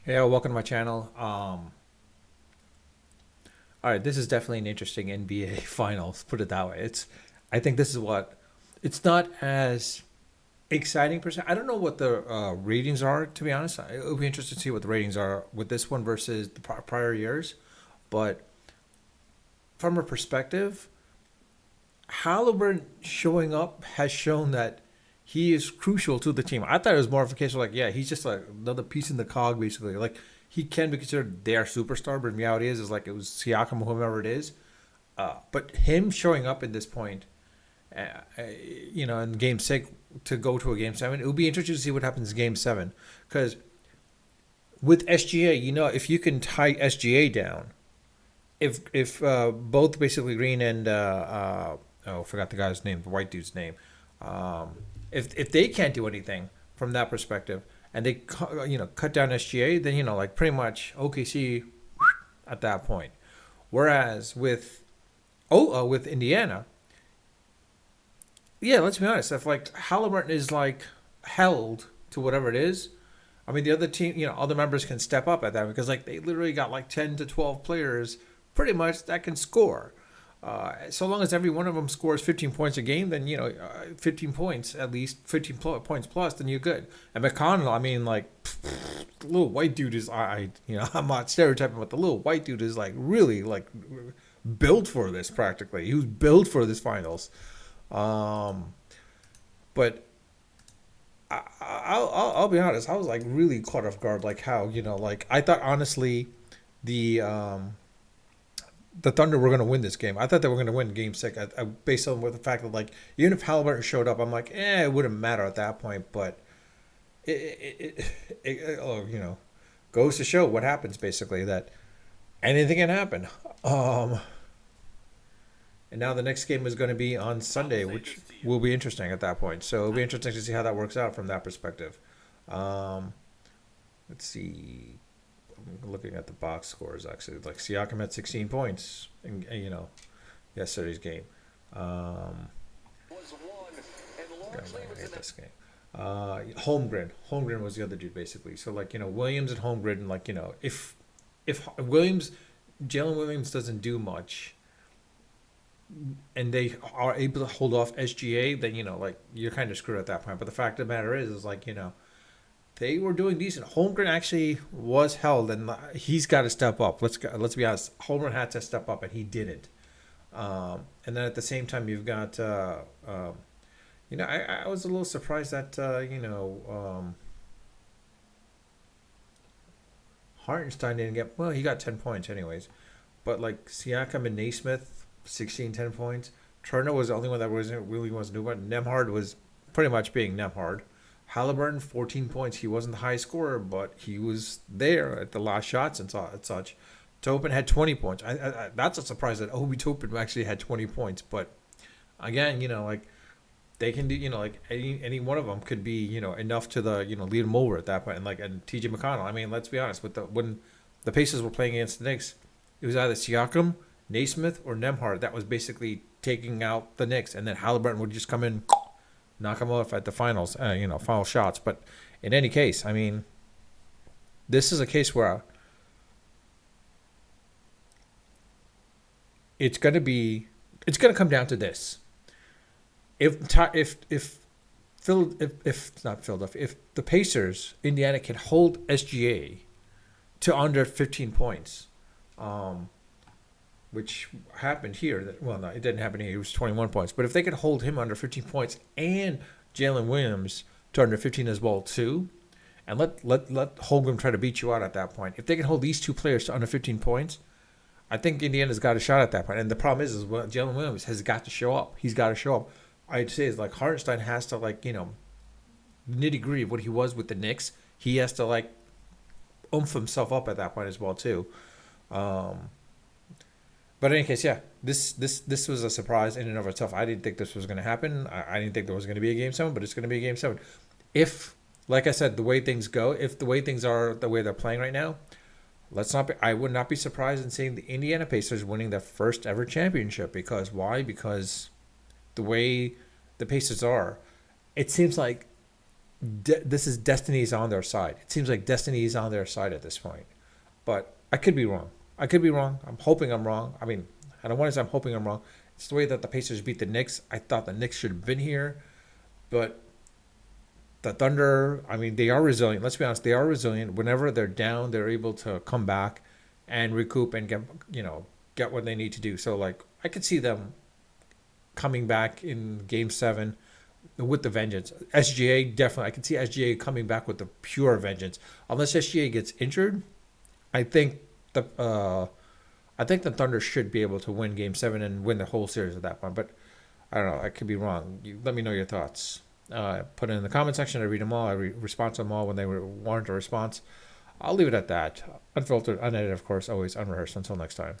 Yeah, welcome to my channel. All right, this is definitely an interesting NBA finals. Put it that way. I think this is what, it's not as exciting per se. I don't know what the ratings are, to be honest. It would be interesting to see what the ratings are with this one versus the prior years. But from a perspective, Halliburton showing up has shown that he is crucial to the team. I thought it was more of a case of like, yeah, he's just like another piece in the cog, basically. Like he can be considered their superstar, but in reality is like it was Siakam, whomever it is. But him showing up at this point, uh, uh, in Game 6 to go to a Game 7, it would be interesting to see what happens in Game 7 because with SGA, if you can tie SGA down, if both basically Green and I forgot the guy's name, the white dude's name. Um, if they can't do anything from that perspective, and they cut down SGA, then like pretty much OKC at that point. Whereas with Indiana, yeah, let's be honest, if like Halliburton is like held to whatever it is, I mean the other team, other members can step up at that because like they literally got like 10 to 12 players pretty much that can score. So long as every one of them scores 15 points a game, then 15 points at least, 15 points plus, then you're good. And McConnell, I mean, like the little white dude is I'm not stereotyping, but the little white dude is like really like built for this practically. He was built for this finals. Um, but I'll be honest, I was like really caught off guard, like how like I thought honestly the um the Thunder were going to win this game. I thought they were going to win Game 6 based on the fact that like even if Halliburton showed up, I'm like, it wouldn't matter at that point. But oh, goes to show what happens basically that anything can happen. Um, and now the next game is going to be on Sunday, which will be interesting at that point. So it'll be interesting to see how that works out from that perspective. Um, let's see. I'm looking at the box scores actually. Like Siakam had 16 points in yesterday's game. Um, I hate this game. Holmgren was the other dude basically. So like Williams and Holmgren, and like if Williams, Jalen Williams doesn't do much, and they are able to hold off SGA, then like you're kind of screwed at that point. But the fact of the matter is like they were doing decent. Holmgren actually was held, and he's got to step up. Let's be honest. Holmgren had to step up, and he didn't. And then at the same time, you've got I was a little surprised that Hartenstein didn't get, well, he got 10 points anyways, but like Siakam and Naismith 16, 10 points. Turner was the only one that wasn't new, but Nemhard was pretty much being Nemhard. Halliburton 14 points. He wasn't the high scorer, but he was there at the last shots and such. Topin had 20 points. That's a surprise that Obi Topin actually had 20 points, but again, like they can do, like any one of them could be, enough to the, lead them over at that point. And like, and TJ McConnell, I mean, let's be honest, when the Pacers were playing against the Knicks, it was either Siakam, Naismith, or Nemhard that was basically taking out the Knicks, and then Halliburton would just come in, knock them off at the finals, final shots. But in any case, I mean, this is a case where it's going to be, it's going to come down to this. If Phil, if not Philadelphia, if the Pacers, Indiana can hold SGA to under 15 points, um, which happened here. Well, no, it didn't happen here. It was 21 points. But if they could hold him under 15 points and Jalen Williams to under 15 as well too, and let Holmgren try to beat you out at that point. If they can hold these two players to under 15 points, I think Indiana's got a shot at that point. And the problem is well, Jalen Williams has got to show up. He's got to show up. I'd say is like Hartenstein has to like nitty gritty of what he was with the Knicks. He has to like oomph himself up at that point as well too. Um, but in any case, yeah, this was a surprise in and of itself. I didn't think this was going to happen. I didn't think there was going to be a Game 7, but it's going to be a Game 7. If, like I said, the way things go, if the way things are the way they're playing right now, let's not be. I would not be surprised in seeing the Indiana Pacers winning their first ever championship. Because why? Because the way the Pacers are, it seems like this is destiny's on their side. It seems like destiny is on their side at this point. But I could be wrong. I could be wrong. I'm hoping I'm wrong. I mean, I don't want to say I'm hoping I'm wrong. It's the way that the Pacers beat the Knicks. I thought the Knicks should have been here, but the Thunder, I mean, they are resilient. Let's be honest, they are resilient. Whenever they're down, they're able to come back and recoup and get, get what they need to do. So like I could see them coming back in game 7 with the vengeance. SGA definitely, I can see SGA coming back with the pure vengeance. Unless SGA gets injured, I think the I think the Thunder should be able to win Game 7 and win the whole series at that point. But I don't know. I could be wrong. You let me know your thoughts. Put it in the comment section. I read them all. I respond to them all when they warrant a response. I'll leave it at that. Unfiltered, unedited, of course, always unrehearsed. Until next time.